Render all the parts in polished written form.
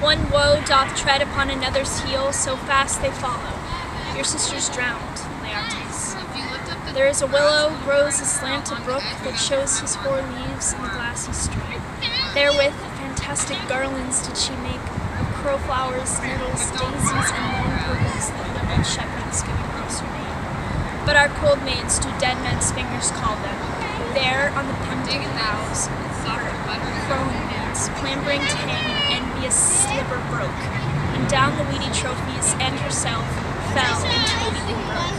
One woe doth tread upon another's heel, so fast they follow. Your sister's drowned, Laertes. There is a willow, grows aslant a brook that shows his four leaves in the glassy stream. Therewith fantastic garlands did she make of crowflowers, nettles, daisies, and long purples that learned shepherds give a grosser name. But our cold maids do dead men's fingers call them. There on the pendant boughs are crowing maids, clambering to hang an envious slipper broke, and down the weedy trophies and herself fell into the weeping brook.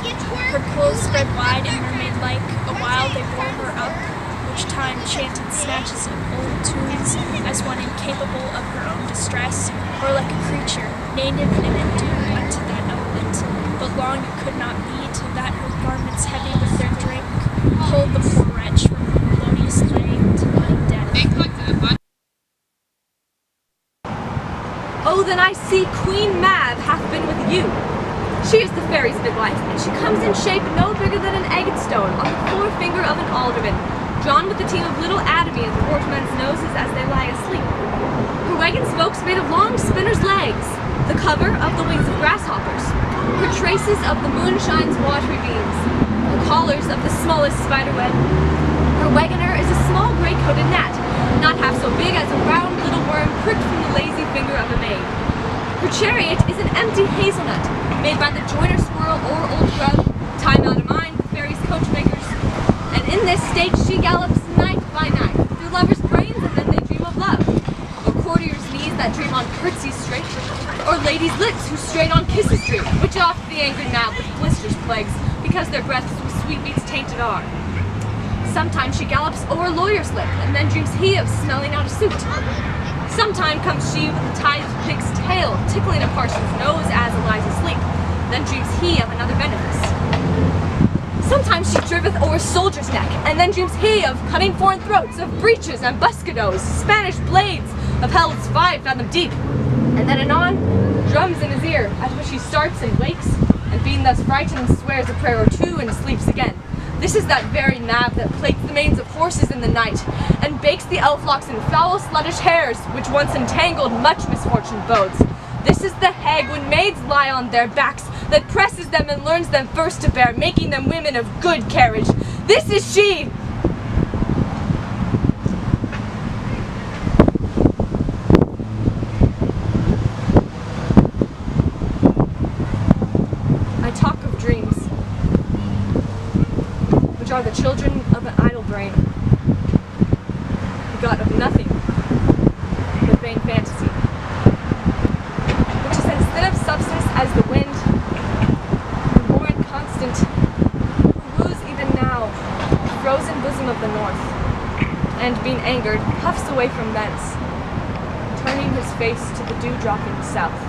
Her clothes spread wide and mermaid-like, a while they bore her up, which time chanted snatches of old tunes, as one incapable of her own distress, or like a creature, native and endued unto that element. But long it could not be, till that her garments heavy with their drink pulled the poor wretch from her melodious lay to bloody death. Oh, then I see Queen Mab hath been with you. She is the fairy's midwife, and she comes in shape no bigger than an agate stone on the forefinger of an alderman, drawn with a team of little atomy at the workmen's noses as they lie asleep. Her wagon spokes made of long spinner's legs, the cover of the wings of grasshoppers, her traces of the moonshine's watery beams, the collars of the smallest spider web. Her wagoner is a small gray-coated gnat, not half so big as a round little worm pricked from the lazy finger of a maid. Her chariot is an empty hazelnut, made by the joiner squirrel or old grub, time out of mind, the fairy's coachmakers. And in this state she gallops night by night, through lovers' brains, and then they dream of love. Or courtiers' knees that dream on curtsies straight, or ladies' lips who straight on kisses dream, which oft the angry mad with blisters plagues, because their breaths with sweetmeats tainted are. Sometimes she gallops o'er a lawyer's lip, and then dreams he of smelling out a suit. Sometime comes she with a tithe pig's tail, tickling a parson's nose as he lies asleep, then dreams he of another benefice. Sometimes she driveth o'er a soldier's neck, and then dreams he of cutting foreign throats, of breeches and buscados, Spanish blades, of hell's 5 fathom deep. And then anon, drums in his ear, at which he starts and wakes, and being thus frightened, swears a prayer or two and sleeps again. This is that very Mab that plaits the manes of horses in the night, and bakes the elf locks in foul sluttish hairs, which once entangled much misfortune bodes. This is the hag when maids lie on their backs, that presses them and learns them first to bear, making them women of good carriage. This is she! I talk of dreams, which are the children of an idle brain, begot of nothing but vain fantasy, which is as thin of substance as the wind, and more inconstant, who woos even now the frozen bosom of the north, and being angered, puffs away from thence, turning his face to the dew-dropping south.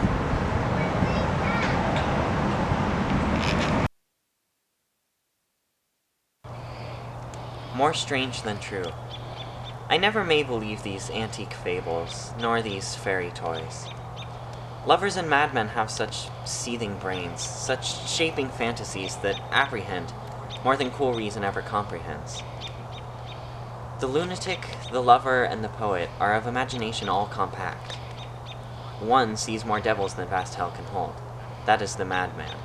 More strange than true. I never may believe these antique fables, nor these fairy toys. Lovers and madmen have such seething brains, such shaping fantasies that apprehend more than cool reason ever comprehends. The lunatic, the lover, and the poet are of imagination all compact. One sees more devils than vast hell can hold. That is the madman.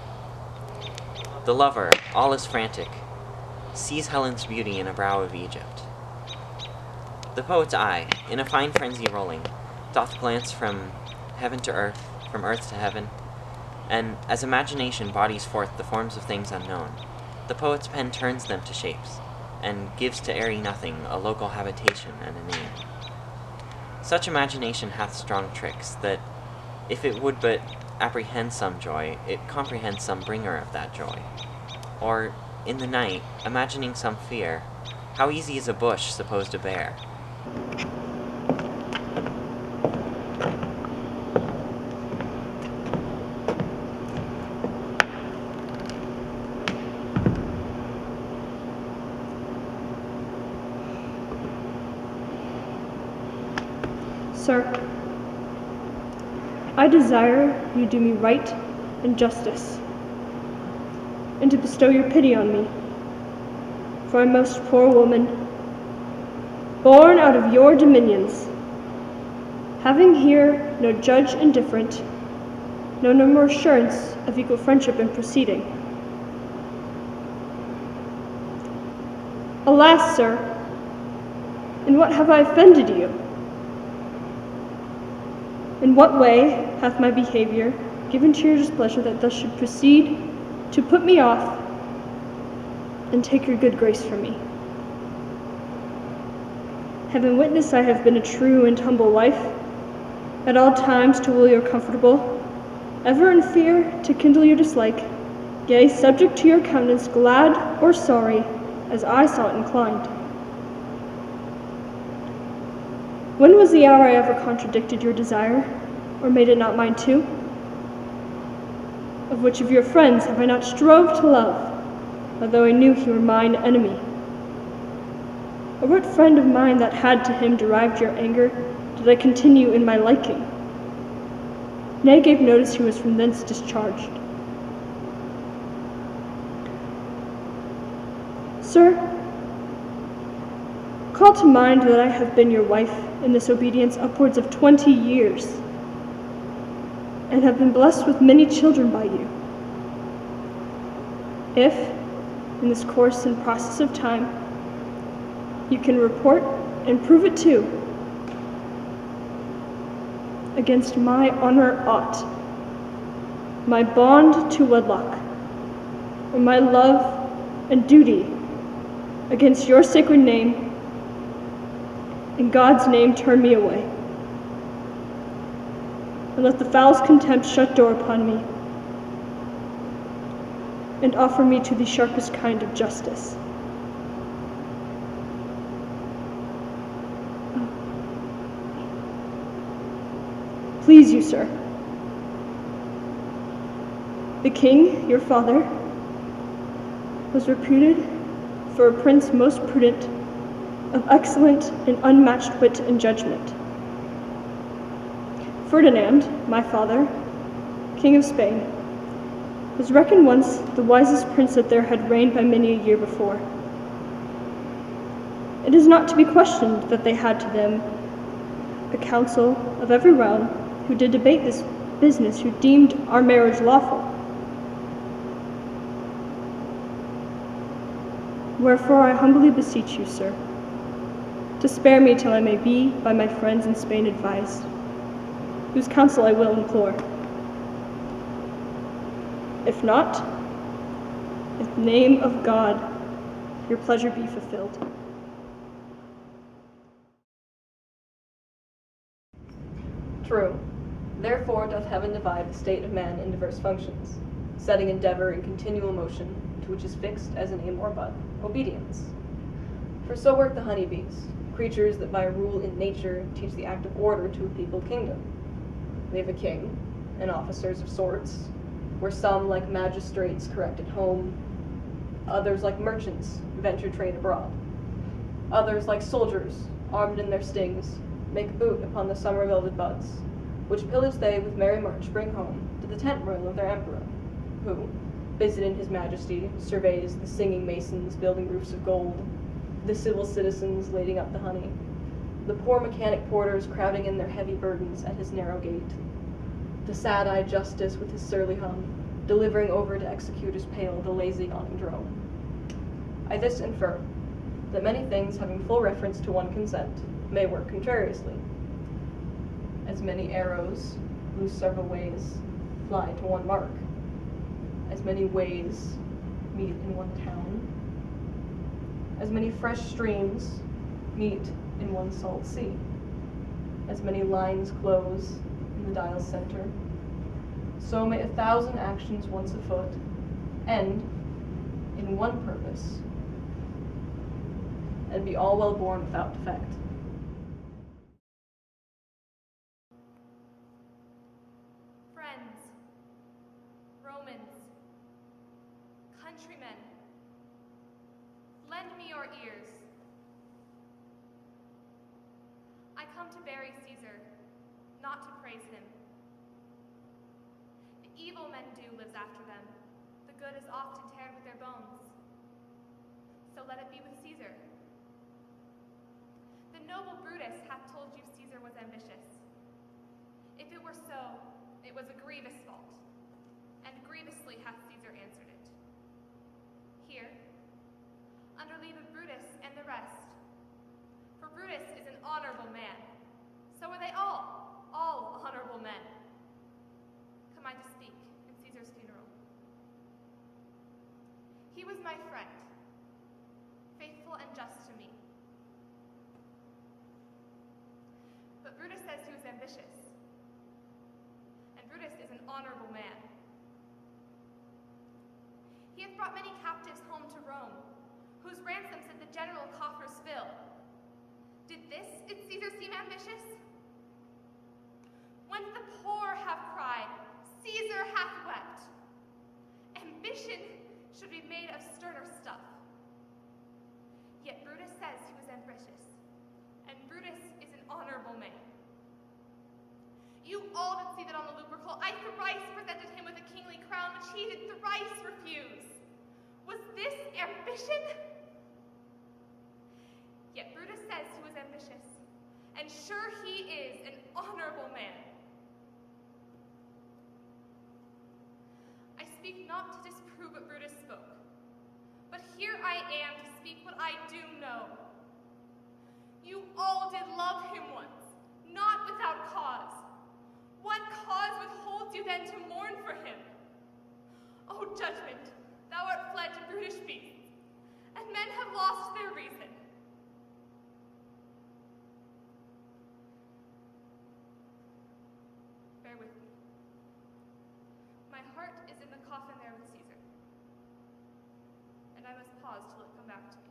The lover, all is frantic, sees Helen's beauty in a brow of Egypt. The poet's eye, in a fine frenzy rolling, doth glance from heaven to earth, from earth to heaven, and as imagination bodies forth the forms of things unknown, the poet's pen turns them to shapes, and gives to airy nothing a local habitation and a name. Such imagination hath strong tricks, that if it would but apprehend some joy, it comprehends some bringer of that joy. Or, in the night, imagining some fear, how easy is a bush supposed to bear? Sir, I desire you do me right and justice, and to bestow your pity on me, for a most poor woman, born out of your dominions, Having here no judge indifferent, no more assurance of equal friendship in proceeding. Alas, sir, in what have I offended you? In what way hath my behavior given to your displeasure that thus should proceed to put me off and take your good grace from me? Heaven witness, I have been a true and humble wife, at all times to will your comfortable, ever in fear to kindle your dislike, yea, subject to your countenance, glad or sorry, as I saw it inclined. When was the hour I ever contradicted your desire, or made it not mine too? Of which of your friends have I not strove to love, although I knew he were mine enemy? Or what friend of mine that had to him derived your anger did I continue in my liking? Nay, gave notice he was from thence discharged. Sir, call to mind that I have been your wife in this obedience upwards of 20 years, and have been blessed with many children by you. If, in this course and process of time, you can report and prove it too, against my honor aught, my bond to wedlock, or my love and duty against your sacred name, in God's name turn me away, and let the fowl's contempt shut door upon me, and offer me to the sharpest kind of justice. Please you, sir. The king, your father, was reputed for a prince most prudent, of excellent and unmatched wit and judgment. Ferdinand, my father, king of Spain, was reckoned once the wisest prince that there had reigned by many a year before. It is not to be questioned that they had to them a council of every realm who did debate this business, who deemed our marriage lawful. Wherefore I humbly beseech you, sir, to spare me till I may be by my friends in Spain advised, whose counsel I will implore. If not, in the name of God, your pleasure be fulfilled. True. Therefore doth heaven divide the state of man in diverse functions, setting endeavor in continual motion, to which is fixed as an aim or but, obedience. For so work the honeybees, creatures that by a rule in nature teach the act of order to a peopled kingdom. They have a king, and officers of sorts, where some, like magistrates, correct at home, others, like merchants, venture trade abroad. Others, like soldiers, armed in their stings, make boot upon the summer velvet buds, which pillage they with merry march bring home to the tent royal of their emperor, who, busied in his majesty, surveys the singing masons building roofs of gold, the civil citizens lading up the honey, the poor mechanic porters crowding in their heavy burdens at his narrow gate, the sad-eyed justice with his surly hum, delivering over to executors pale the lazy yawning drone. I this infer, that many things having full reference to one consent may work contrariously. As many arrows, loose several ways, fly to one mark. As many ways meet in one town. As many fresh streams meet in one salt sea. As many lines close in the dial's center. So may 1,000 actions once afoot end in one purpose, and be all well born without defect. Friends, Romans, countrymen, lend me your ears. I come to bury Caesar, not to praise him. The evil men do lives after them. The good is often tarred with their bones. So let it be with Caesar. The noble Brutus hath told you Caesar was ambitious. it was a grievous fault, and grievously hath Caesar answered it. Here, under leave of Brutus and the rest, for Brutus is an honorable man, so are they all honorable men. Come I to speak in Caesar's funeral. He was my friend, faithful and just to me. But Brutus says he was ambitious, and Brutus is an honorable man. He hath brought many captives home to Rome, whose ransoms did the general coffers fill. Did this in Caesar seem ambitious? When the poor have cried, Caesar hath wept. Ambition should be made of sterner stuff. Yet Brutus says he was ambitious, and Brutus is an honorable man. You all did see that on the Lupercal I thrice presented him with a kingly crown, which he did thrice refuse. Was this ambition? Yet Brutus says he was ambitious, and sure he is an honorable man. I speak not to disprove what Brutus spoke, but here I am to speak what I do know. You all did love him once, not without cause. What cause withholds you then to mourn for him? O judgment, thou art fled to brutish beasts, and men have lost their reason. Bear with me. My heart is in the coffin there with Caesar, and I must pause till it come back to me.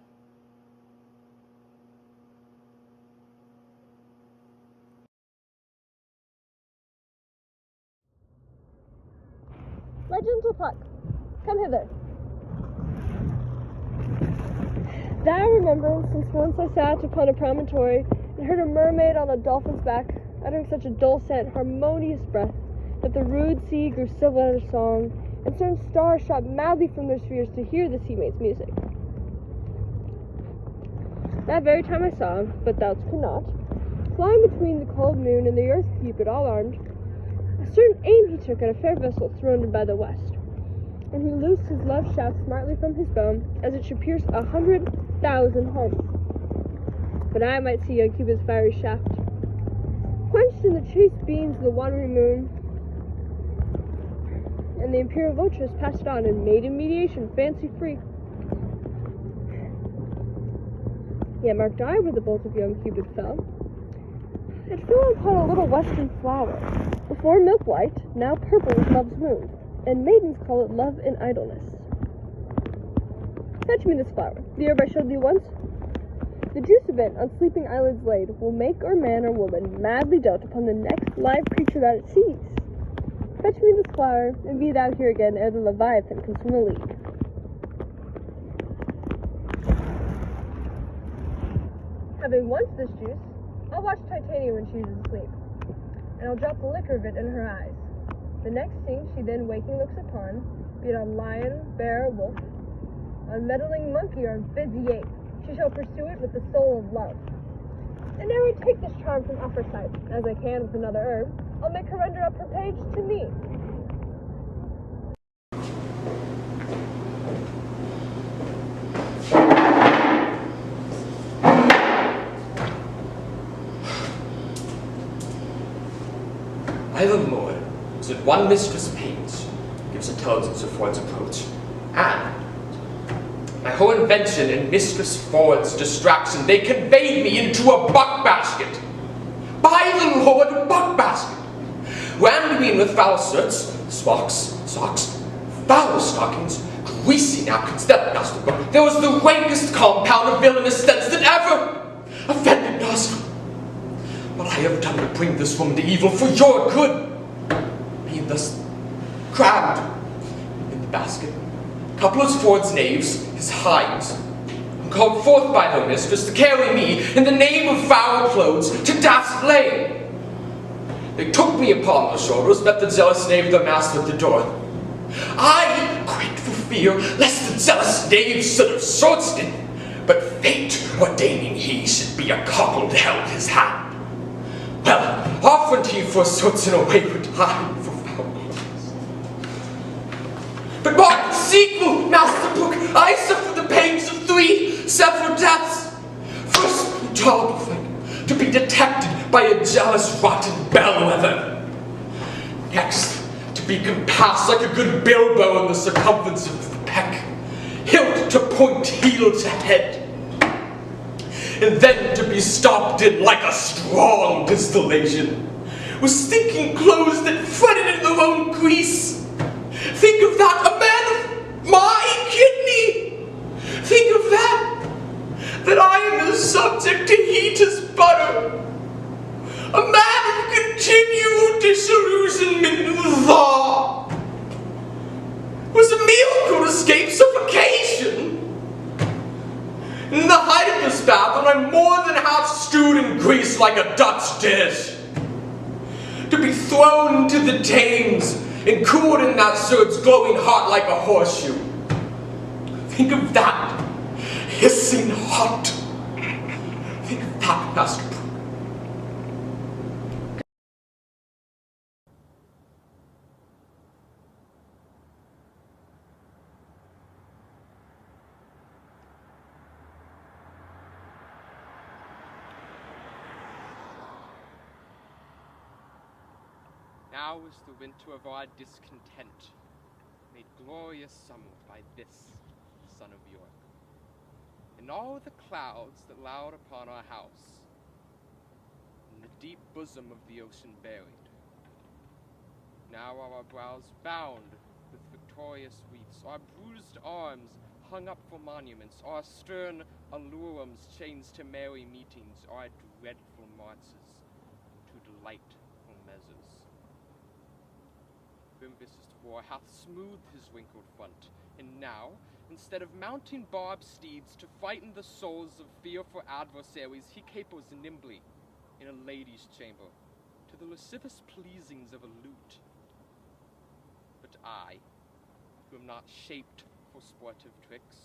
My gentle puck, come hither. Thou remember, since once I sat upon a promontory and heard a mermaid on a dolphin's back, uttering such a dulcet, harmonious breath, that the rude sea grew civil at her song, and certain stars shot madly from their spheres to hear the sea maid's music. That very time I saw, but thou could not, flying between the cold moon and the earth Cupid all armed, a certain aim he took at a fair vessel throned by the west, and he loosed his love shaft smartly from his bow, as it should pierce 100,000 hearts. But I might see young Cupid's fiery shaft, quenched in the chaste beams of the wandering moon, and the imperial votress passed it on in maiden mediation, fancy-free. Yet marked I where the bolt of young Cupid fell. It fell upon a little western flower, before milk white, now purple with love's wound, and maidens call it love in idleness. Fetch me this flower, the herb I showed thee once. The juice of it, on sleeping eyelids laid, will make or man or woman madly dote upon the next live creature that it sees. Fetch me this flower, and be thou here again ere the Leviathan can swim a league. Having once this juice, I'll watch Titania when she is asleep, and I'll drop the liquor of it in her eyes. The next thing she then waking looks upon, be it on lion, bear, or wolf, on meddling monkey or on busy ape, she shall pursue it with the soul of love. And ere I take this charm from off her sight, as I can with another herb, I'll make her render up her page to me. I love more, so that one mistress paints, gives intelligence of Ford's approach, and my whole invention in Mistress Ford's distraction, they conveyed me into a buck-basket. By the Lord, a buck-basket! Rammed me in with foul shirts, socks, foul stockings, greasy napkins, that nostril. There was the rankest compound of villainous sense that ever offended nostril. What I have done to bring this woman to evil for your good, being thus crammed in the basket, couplers Ford's knaves, his hinds, and called forth by their mistress to carry me in the name of foul clothes to Daft Lane. They took me upon their shoulders, met the jealous knave their master at the door. I quaked for fear lest the jealous knave should have shortsed it, but fate ordaining he should be a cockled held his hand. Well, often he forsooks in a wayward time for sequel, Master Brook, I suffer the pangs of 3 several deaths. First, childbirth, to be detected by a jealous, rotten bellwether. Next, to be compassed like a good bilbo in the circumference of the peck, hilt to point, heel to head. And then to be stopped in like a strong distillation, with stinking clothes that fretted in their own grease. Think of that, a man of my kidney! Think of that I am the subject to heat as butter. A man of continual disillusionment and thaw. Was a meal could escape suffocation? In the height of this bath, when I'm more than half stewed in grease like a Dutch dish, to be thrown into the Thames and cooled in that surge glowing hot like a horseshoe. Think of that, hissing hot. Think of that, Master Brook. Now is the winter of our discontent, made glorious summer by this, son of York. And all the clouds that loud upon our house, in the deep bosom of the ocean buried. Now are our brows bound with victorious wreaths, our bruised arms hung up for monuments, our stern allurums changed to merry meetings, our dreadful marches to delightful measures. Grim-visaged war hath smoothed his wrinkled front, and now, instead of mounting barbed steeds to frighten the souls of fearful adversaries, he capers nimbly in a lady's chamber, to the lascivious pleasings of a lute. But I, who am not shaped for sportive tricks,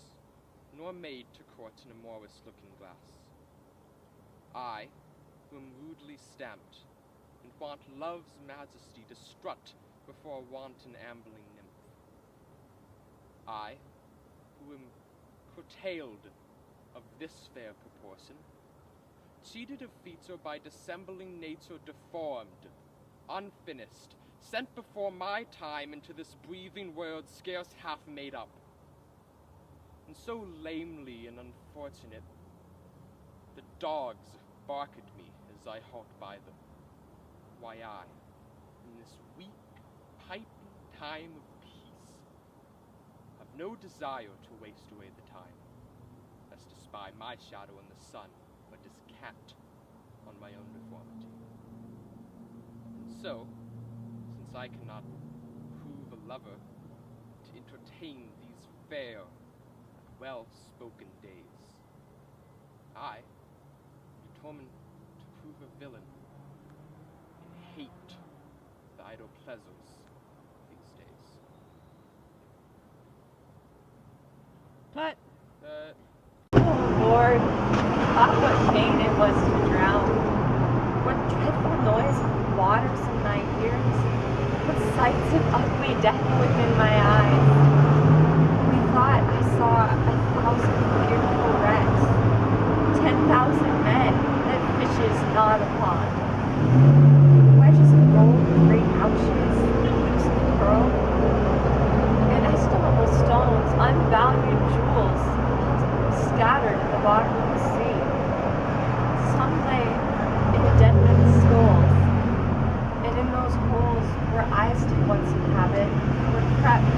nor made to court in a morris-looking glass, I, who am rudely stamped, and want love's majesty to strut before a wanton ambling nymph. I, who am curtailed of this fair proportion, cheated of feature by dissembling nature deformed, unfinished, sent before my time into this breathing world scarce half made up, and so lamely and unfortunate, the dogs bark at me as I halt by them. Why I, in this weak, piping time of peace, have no desire to waste away the time, lest to spy my shadow in the sun, or descant on my own deformity. And so, since I cannot prove a lover to entertain these fair, well-spoken days, I determine to prove a villain and hate the idle pleasures these days. But, Oh Lord, ah, what pain it was to drown. What dreadful noise of waters in my ears. What sights of ugly death within my eyes. Methought I saw 1,000 fearful wrecks, 10,000 men that fishes gnawed upon. Wedges of gold, great ouches, heaps of pearl, inestimable stones, unvalued jewels, scattered at the bottom of the sea. Some lay in dead men's skulls, and in those holes where eyes did once inhabit were crept,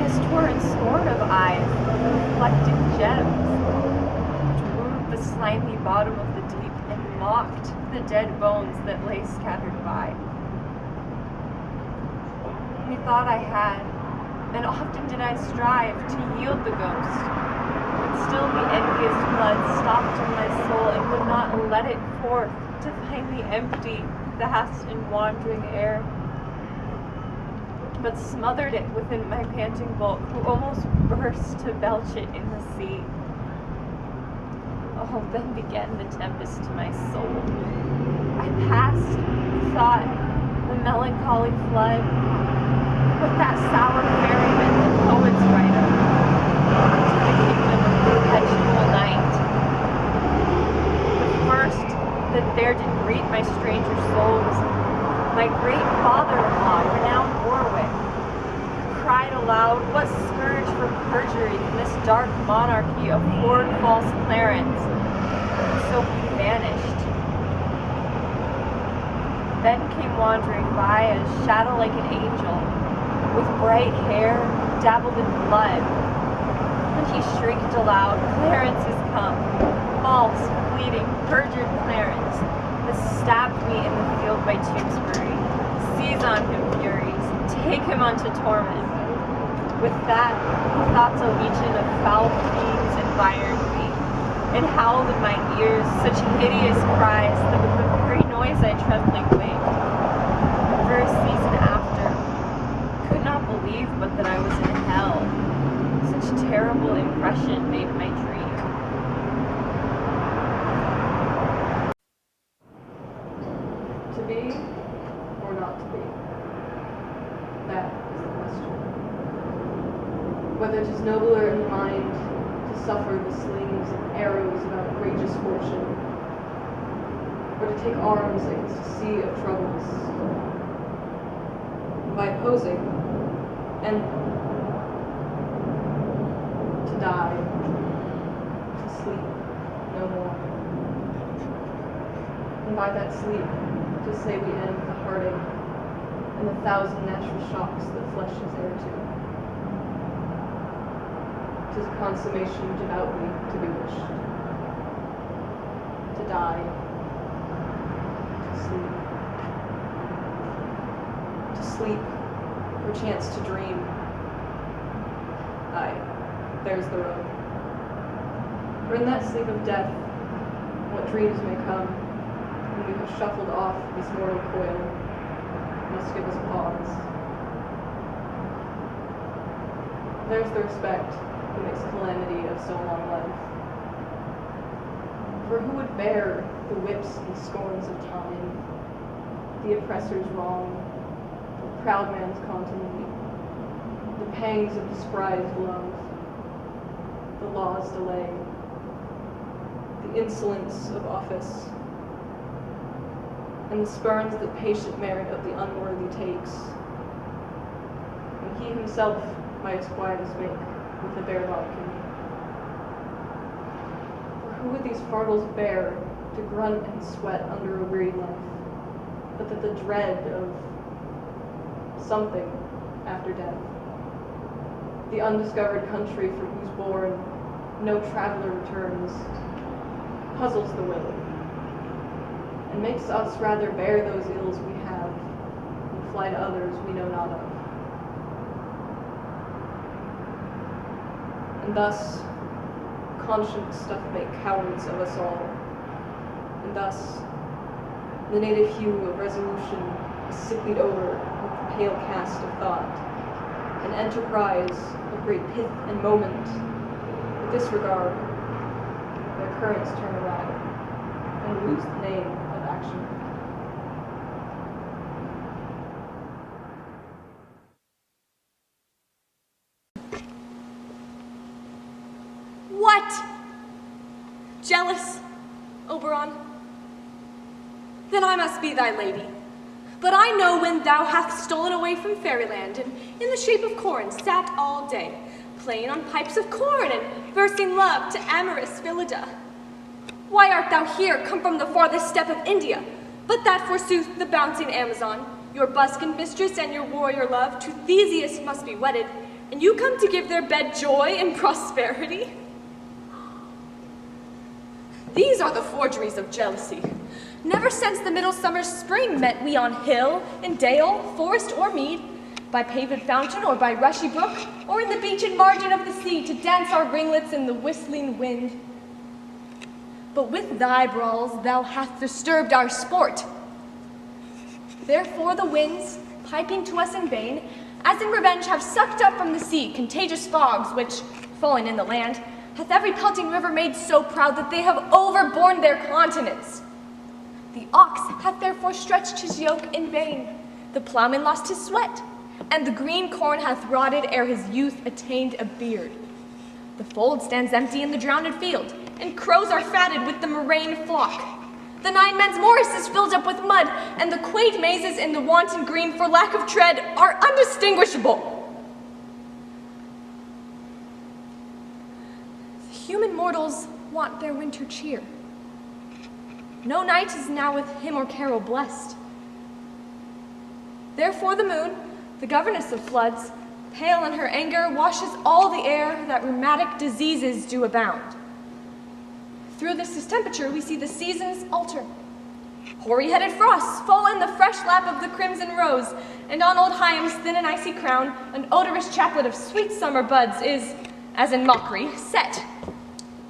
as 'twere in scorn of eyes, reflected gems, which moved the slimy bottom of the deep and mocked the dead bones that lay scattered by. Methought I had, and often did I strive to yield the ghost, but still the envious blood stopped in my soul and would not let it forth to find the empty, vast and wandering air, but smothered it within my panting bulk, who almost burst to belch it in the sea. Oh, then began the tempest to my soul. I passed, thought, the melancholy flood, with that sour ferryman, the poet Fords rider, to the kingdom of perpetual night. The first that there did greet my stranger souls, my great father-in-law, renowned Warwick, cried aloud, what scourge for perjury can this dark monarchy afford false Clarence? So he vanished. Then came wandering by a shadow like an angel, with bright hair dabbled in blood. And he shrieked aloud, Clarence is come, false, bleeding, perjured Clarence, that stabbed me in the field by Tewkesbury. Seize on him, furies, take him unto torment. With that, thoughts a legion of foul fiends environed me, and howled in my ears such hideous cries that with the very noise I trembling waked. For a season after, could not believe but that I was in hell. Such terrible impression made my dream. To be or not to be? That is the question. Whether 'tis nobler in mind to suffer the slings and arrows of outrageous fortune, or to take arms against a sea of troubles, and by opposing, and to die, to sleep no more, and by that sleep to say we end the heartache and the thousand natural shocks that flesh is heir to. 'Tis a consummation devoutly to be wished. To die, to sleep. To sleep, perchance to dream. Aye, there's the road. For in that sleep of death, what dreams may come, when we have shuffled off this mortal coil, must give us pause. There's the respect who makes calamity of so long life. For who would bear the whips and scorns of time, the oppressor's wrong, the proud man's contumely, the pangs of despised love, the law's delay, the insolence of office, and the spurns that patient merit of the unworthy takes, when he himself might as quiet as make with a bare bodkin. For who would these fardels bear to grunt and sweat under a weary life, but that the dread of something after death, the undiscovered country from whose bourne no traveler returns, puzzles the will, and makes us rather bear those ills we have and fly to others we know not of. And thus, conscience doth make cowards of us all, and thus, the native hue of resolution is sicklied over with the pale cast of thought, an enterprise of great pith and moment, with disregard, their currents turn awry, and lose the name of action. What? Jealous, Oberon? Then I must be thy lady. But I know when thou hast stolen away from fairyland, and in the shape of corn sat all day, playing on pipes of corn and versing love to amorous Phillida. Why art thou here, come from the farthest steppe of India, but that forsooth the bouncing Amazon, your buskin mistress and your warrior love, to Theseus must be wedded, and you come to give their bed joy and prosperity? These are the forgeries of jealousy. Never since the middle summer's spring met we on hill and dale, forest or mead, by paved fountain or by rushy brook, or in the beechen margin of the sea to dance our ringlets in the whistling wind. But with thy brawls thou hast disturbed our sport. Therefore the winds, piping to us in vain, as in revenge have sucked up from the sea contagious fogs, which, falling in the land, hath every pelting river made so proud that they have overborne their continents. The ox hath therefore stretched his yoke in vain, the ploughman lost his sweat, and the green corn hath rotted ere his youth attained a beard. The fold stands empty in the drowned field, and crows are fatted with the murrain flock. The 9 men's morris is filled up with mud, and the quaint mazes in the wanton green for lack of tread are undistinguishable. The human mortals want their winter cheer. No night is now with hymn or carol blessed. Therefore the moon, the governess of floods, pale in her anger, washes all the air that rheumatic diseases do abound. Through this distemperature we see the seasons alter. Hoary-headed frosts fall in the fresh lap of the crimson rose, and on old Hyam's thin and icy crown, an odorous chaplet of sweet summer buds is, as in mockery, set.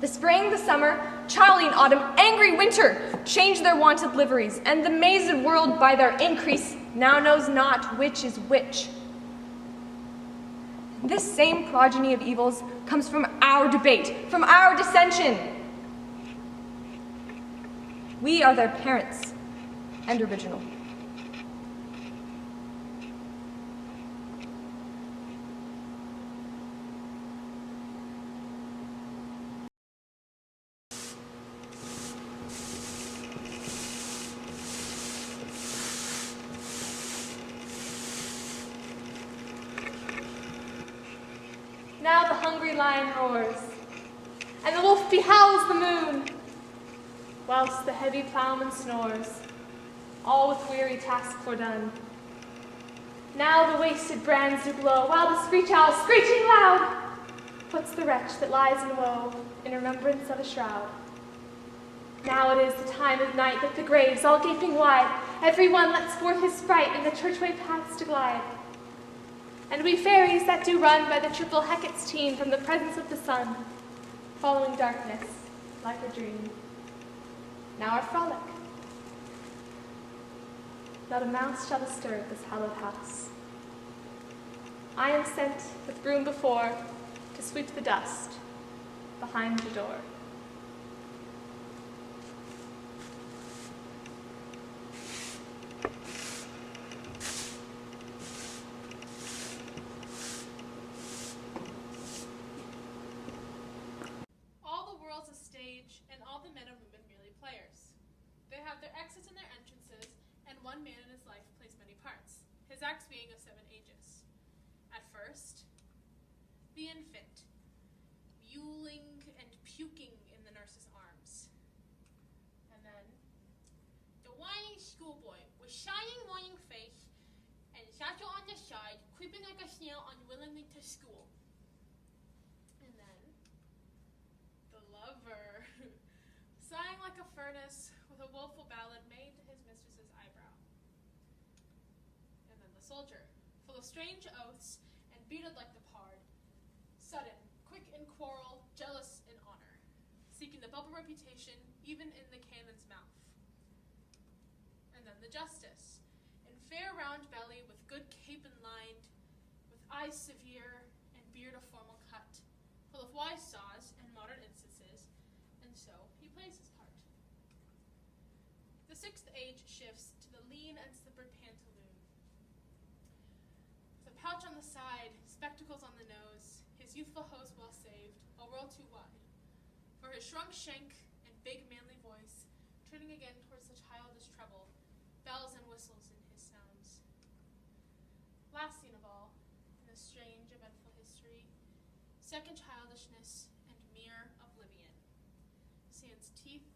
The spring, the summer, chilling autumn, angry winter, change their wonted liveries, and the mazed world by their increase now knows not which is which. This same progeny of evils comes from our debate, from our dissension. We are their parents and original. Now the hungry lion roars, and the wolf behowls the moon, whilst the heavy ploughman snores, all with weary task fordone. Now the wasted brands do glow, while the screech owl, screeching loud, puts the wretch that lies in woe in remembrance of a shroud. Now it is the time of night that the graves, all gaping wide, every one lets forth his sprite in the churchway paths to glide. And we fairies that do run by the triple Hecate's teen from the presence of the sun, following darkness like a dream. Now our frolic. Not a mouse shall disturb this hallowed house. I am sent with broom before to sweep the dust behind the door. All the world's a stage, and all the men and women merely players. They have their exits and their entrances, and one man in his life plays many parts, his acts being of 7 ages. At first, the infant, mewling and puking in the nurse's arms. And then, the whining schoolboy with shining morning face and satchel on the side, creeping like a snail unwillingly to school. And then, the lover, sighing like a furnace with a woeful ballad made to his mistress's eyebrow. And then the soldier, full of strange oaths and bearded like the pard, sudden, quick in quarrel, jealous in honor, seeking the bubble reputation even in the cannon's mouth. And then the justice, in fair round belly with good cape and lined, with eyes severe and beard of formal cut, full of wise saws and modern instances, and so he plays his part. The 6th age shifts to the lean and slippered pantaloon. With a pouch on the side, spectacles on the nose, his youthful hose well saved, a world too wide, for his shrunk shank and big manly voice, turning again towards the childish treble, bells and whistles in his sounds. Last scene of all, in a strange, eventful history, second childishness and mere oblivion. Sans teeth,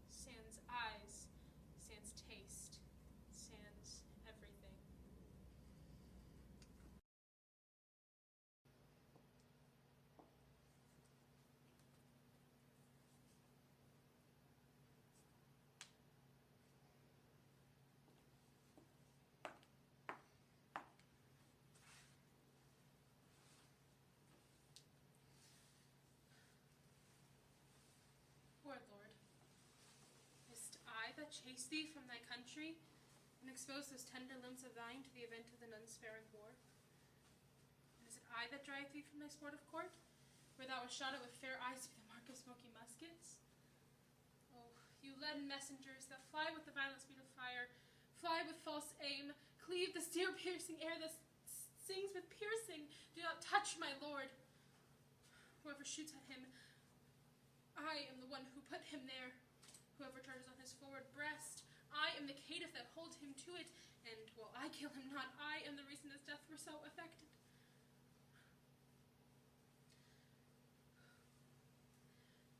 sans eyes, sans taste, sans everything. Lord, is't I that chase thee from thy country, and expose those tender limbs of thine to the event of the none-sparing war? And is it I that drive thee from thy sportive court, where thou wast shot at with fair eyes to the mark of smoky muskets? Oh, you leaden messengers that fly with the violent speed of fire, fly with false aim, cleave the steel-piercing air, the sings with piercing, do not touch my lord. Whoever shoots at him, I am the one who put him there. Whoever charges on his forward breast, I am the caitiff that hold him to it, and while I kill him not, I am the reason his death were so affected.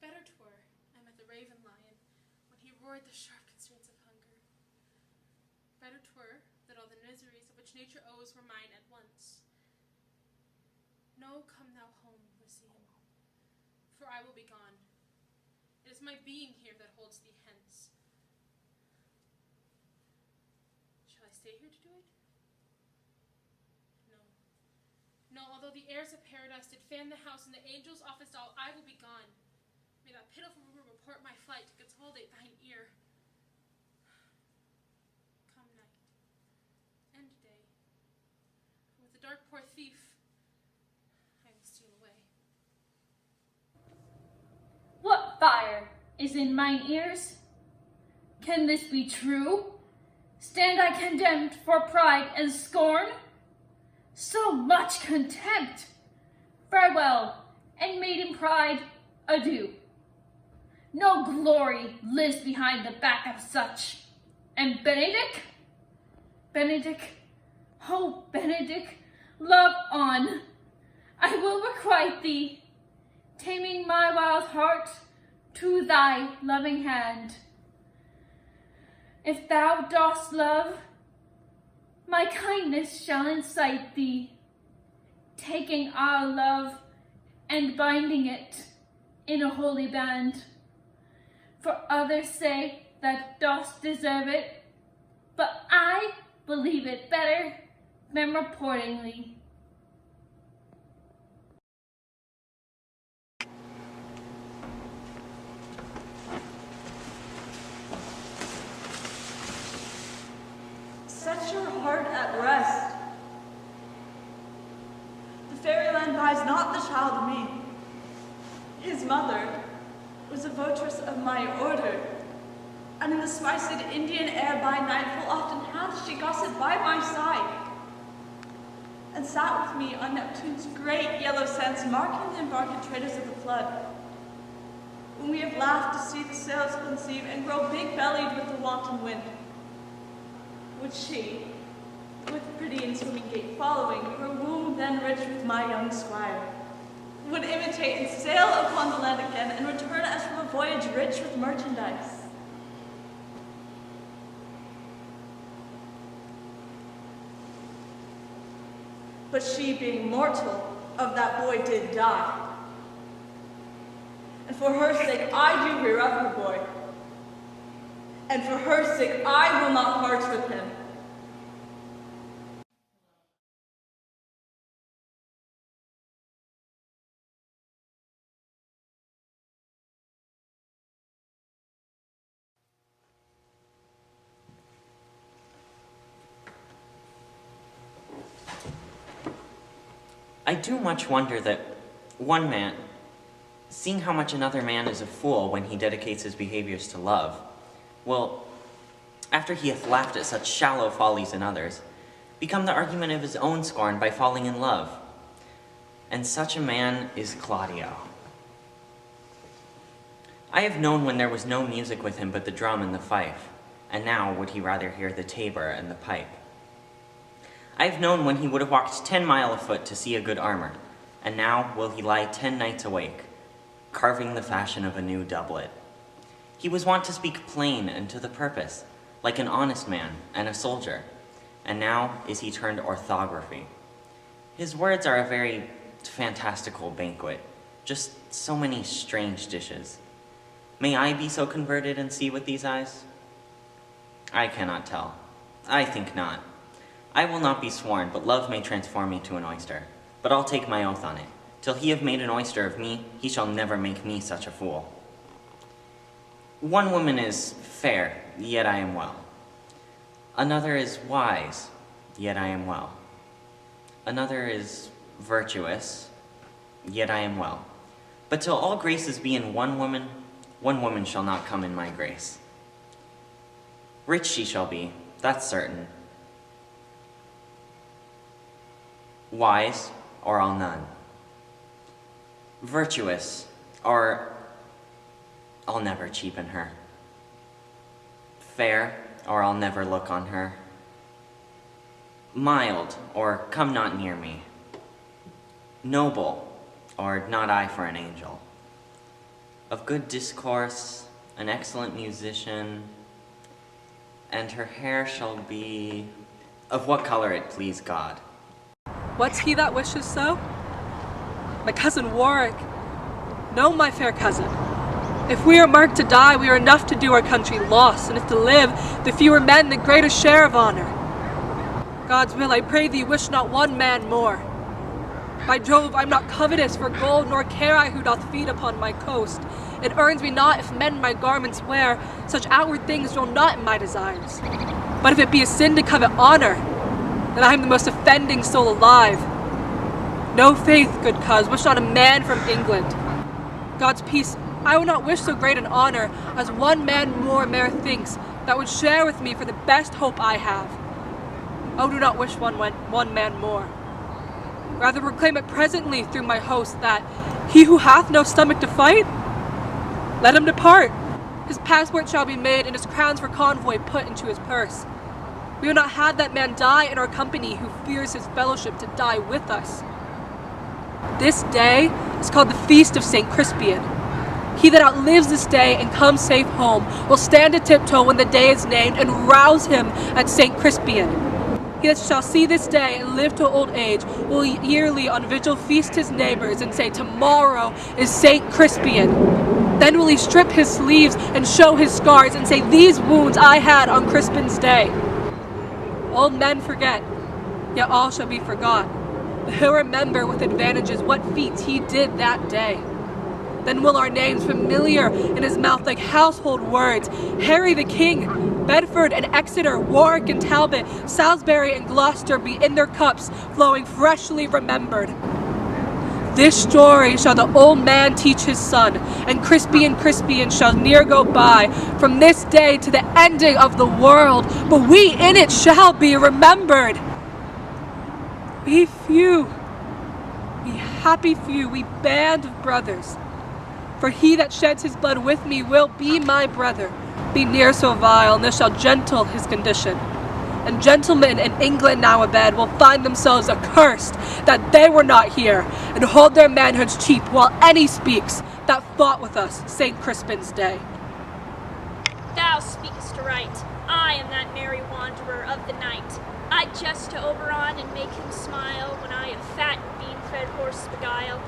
Better 'twere I met the raven lion when he roared the sharp constraints of hunger. Better 'twere that all the miseries of which nature owes were mine at once. No, come thou home, Lyceum, for I will be gone. It is my being here that holds thee hence. Shall I stay here to do it? No. No, although the airs of paradise did fan the house and the angels' office all, I will be gone. May that pitiful rumor report my flight to consolidate thine ear. Come night, and day, for with the dark poor thief, I will steal away. What fire is in mine ears? Can this be true? Stand I condemned for pride and scorn? So much contempt! Farewell, and maiden pride, adieu. No glory lives behind the back of such. And Benedick? Benedick, oh Benedick, love on. I will requite thee, taming my wild heart to thy loving hand. If thou dost love, my kindness shall incite thee, taking our love and binding it in a holy band. For others say that dost deserve it, but I believe it better than reportingly. Set your heart at rest. The fairyland buys not the child of me. His mother was a votress of my order, and in the spiced Indian air by night full often hath she gossiped by my side, and sat with me on Neptune's great yellow sands, marking the embarked traders of the flood, when we have laughed to see the sails conceive and grow big-bellied with the wanton wind. Would she, with pretty and swimming gait following, her womb then rich with my young squire, would imitate and sail upon the land again, and return as from a voyage rich with merchandise. But she, being mortal, of that boy did die. And for her sake I do rear up her boy. And for her sake I will not part with him. I do much wonder that one man, seeing how much another man is a fool when he dedicates his behaviors to love, will, after he hath laughed at such shallow follies in others, become the argument of his own scorn by falling in love. And such a man is Claudio. I have known when there was no music with him but the drum and the fife, and now would he rather hear the tabor and the pipe. I have known when he would have walked 10 miles afoot to see a good armor, and now will he lie 10 nights awake, carving the fashion of a new doublet. He was wont to speak plain and to the purpose, like an honest man and a soldier, and now is he turned orthography. His words are a very fantastical banquet, just so many strange dishes. May I be so converted and see with these eyes? I cannot tell. I think not. I will not be sworn, but love may transform me to an oyster. But I'll take my oath on it. Till he have made an oyster of me, he shall never make me such a fool. One woman is fair, yet I am well. Another is wise, yet I am well. Another is virtuous, yet I am well. But till all graces be in one woman shall not come in my grace. Rich she shall be, that's certain. Wise, or all none. Virtuous, or I'll never cheapen her. Fair, or I'll never look on her. Mild, or come not near me. Noble, or not I for an angel. Of good discourse, an excellent musician, and her hair shall be of what color it please God. What's he that wishes so? My cousin Warwick. No, my fair cousin. If we are marked to die, we are enough to do our country loss, and if to live, the fewer men, the greater share of honor. God's will, I pray thee, wish not one man more. By Jove, I'm not covetous for gold, nor care I who doth feed upon my coast. It earns me not if men my garments wear, such outward things dwell not in my desires. But if it be a sin to covet honor, then I am the most offending soul alive. No faith, good cuz, wish not a man from England. God's peace, I will not wish so great an honor as one man more mere thinks that would share with me for the best hope I have. Oh, do not wish one man more. Rather proclaim it presently through my host that he who hath no stomach to fight, let him depart. His passport shall be made and his crowns for convoy put into his purse. We will not have that man die in our company who fears his fellowship to die with us. This day is called the Feast of St. Crispian. He that outlives this day and comes safe home will stand a tiptoe when the day is named and rouse him at St. Crispian. He that shall see this day and live to old age will yearly on vigil feast his neighbors and say, tomorrow is St. Crispian. Then will he strip his sleeves and show his scars and say, these wounds I had on Crispin's day. Old men forget, yet all shall be forgot. But he'll remember with advantages what feats he did that day. Then will our names familiar in his mouth like household words, Harry the King, Bedford and Exeter, Warwick and Talbot, Salisbury and Gloucester be in their cups, flowing freshly remembered. This story shall the old man teach his son, and Crispian shall near go by, from this day to the ending of the world, but we in it shall be remembered. We few, we happy few, we band of brothers. For he that sheds his blood with me will be my brother. Be near so vile, and this shall gentle his condition. And gentlemen in England now abed will find themselves accursed that they were not here, and hold their manhoods cheap while any speaks that fought with us St. Crispin's day. Thou speakest right. I am that merry wanderer of the night. I jest to Oberon and make him smile when I a fat and bean-fed horse beguile.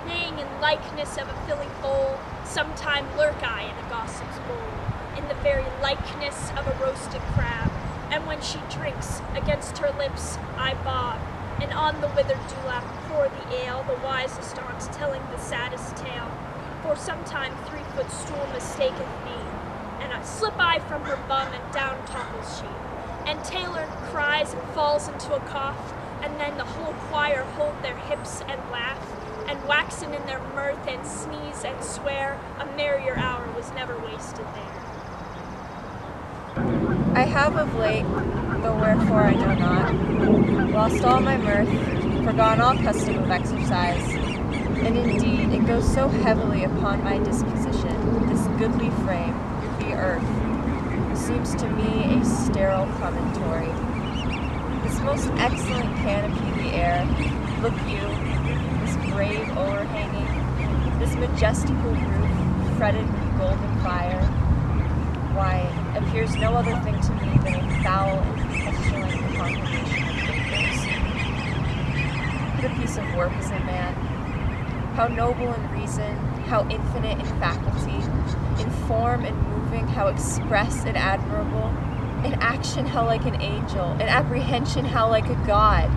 Neighing in likeness of a filly foal, sometime lurk I in a gossip's bowl, in the very likeness of a roasted crab. And when she drinks, against her lips I bob, and on the withered dewlap pour the ale, the wisest on't telling the saddest tale. For sometime 3-foot stool mistaketh me, and I slip I from her bum and down topples she. And Taylor cries and falls into a cough, and then the whole choir hold their hips and laugh, and waxen in their mirth and sneeze and swear, a merrier hour was never wasted there. I have of late, though wherefore I know not, lost all my mirth, forgone all custom of exercise, and indeed it goes so heavily upon my disposition, this goodly frame, the earth, seems to me a sterile promontory. This most excellent canopy the air, look you, this brave o'erhanging, this majestical roof, fretted with golden fire, why, appears no other thing to me than a foul and pestilent congregation of vapors. What a piece of work is a man! How noble in reason, how infinite in faculty, in form and moving, how express and admirable, in action how like an angel, in apprehension how like a god,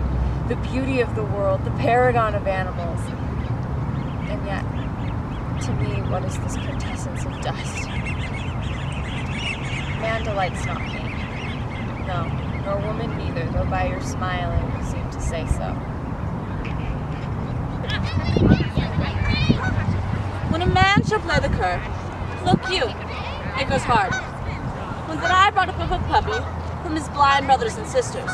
the beauty of the world, the paragon of animals. And yet, to me, what is this quintessence of dust? Man delights not me. No, nor woman neither, though by your smiling you seem to say so. When a man shall play the cur, look you, it goes hard. When that I brought up a puppy from his blind brothers and sisters.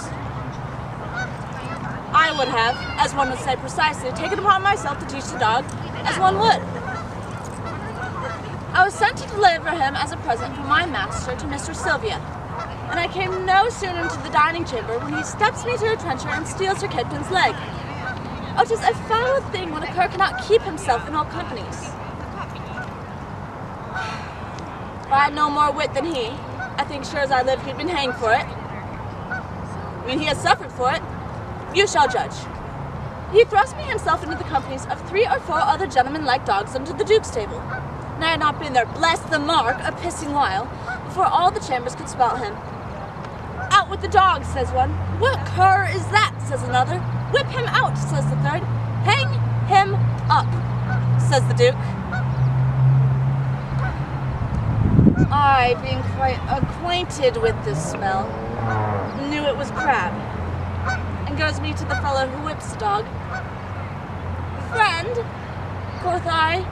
I would have, as one would say precisely, taken upon myself to teach the dog, as one would. I was sent to deliver him as a present from my master to Mistress Sylvia, and I came no sooner into the dining chamber when he steps me to her trencher and steals her captain's leg. Oh, 'tis a foul thing when a cur cannot keep himself in all companies. If I had no more wit than he, I think sure as I live he'd been hanged for it. I mean, he has suffered for it. You shall judge. He thrust me himself into the companies of 3 or 4 other gentlemen-like dogs under the Duke's table, and I had not been there, bless the mark, a pissing while, before all the chambers could spell him. Out with the dog, says one. What cur is that, says another. Whip him out, says the third. Hang him up, says the Duke. I, being quite acquainted with this smell, knew it was crab, and goes me to the fellow who whips the dog. Friend, quoth I,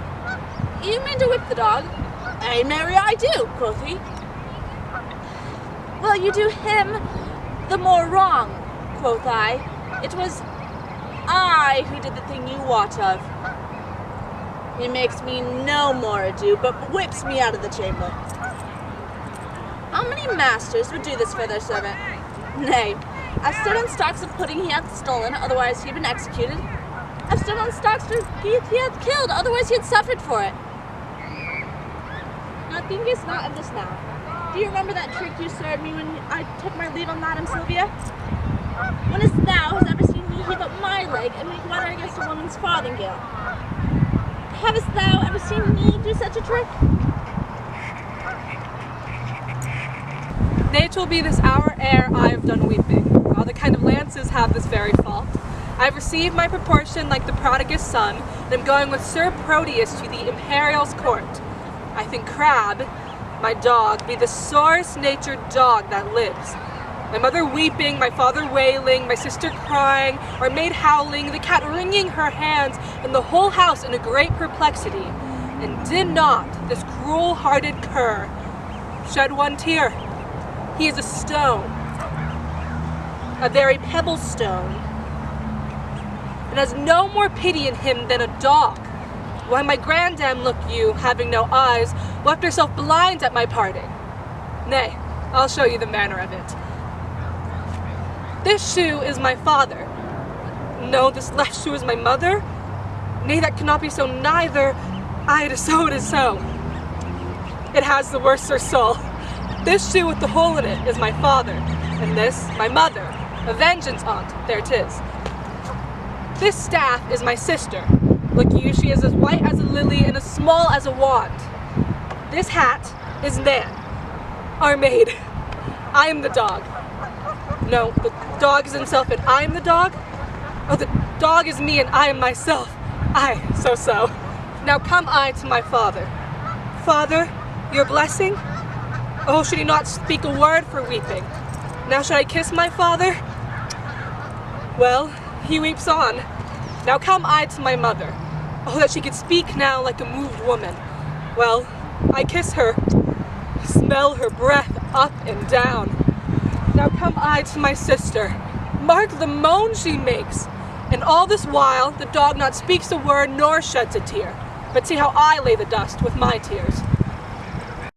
you mean to whip the dog? Ay, marry, I do, quoth he. Well, you do him the more wrong, quoth I. It was I who did the thing you wot of. He makes me no more ado, but whips me out of the chamber. How many masters would do this for their servant? Nay, I've stood on stocks of pudding he hath stolen, otherwise he had been executed. I've stood on stocks he hath killed, otherwise he had suffered for it. Now thinkest not of this now. Do you remember that trick you served me when I took my leave on Madam Sylvia? When hast thou ever seen me heave up my leg and make water against a woman's farthingale? Havest thou ever seen me do such a trick? Nay, 'twill be this hour ere I have done weeping. All the kind of lances have this very fault. I have received my proportion like the prodigus son, and am going with Sir Proteus to the imperial's court. I think Crab, my dog, be the sorest natured dog that lives. My mother weeping, my father wailing, my sister crying, our maid howling, the cat wringing her hands, and the whole house in a great perplexity. And did not this cruel-hearted cur shed one tear? He is a stone, a very pebble stone, and has no more pity in him than a dog. Why, my grandam, look you, having no eyes, left herself blind at my parting. Nay, I'll show you the manner of it. This shoe is my father. No, this left shoe is my mother. Nay, that cannot be so neither. Aye, it is so, it is so. It has the worser soul. This shoe with the hole in it is my father, and this, my mother, a vengeance aunt, there 'tis. This staff is my sister. Look you, she is as white as a lily and as small as a wand. This hat is Nan, our maid. I am the dog. No, the dog is himself and I am the dog? Oh, the dog is me and I am myself. Aye, so. Now come I to my father. Father, your blessing? Oh, should he not speak a word for weeping? Now should I kiss my father? Well, he weeps on. Now come I to my mother. Oh, that she could speak now like a moved woman. Well, I kiss her, smell her breath up and down. Now come I to my sister. Mark the moan she makes. And all this while the dog not speaks a word nor sheds a tear. But see how I lay the dust with my tears.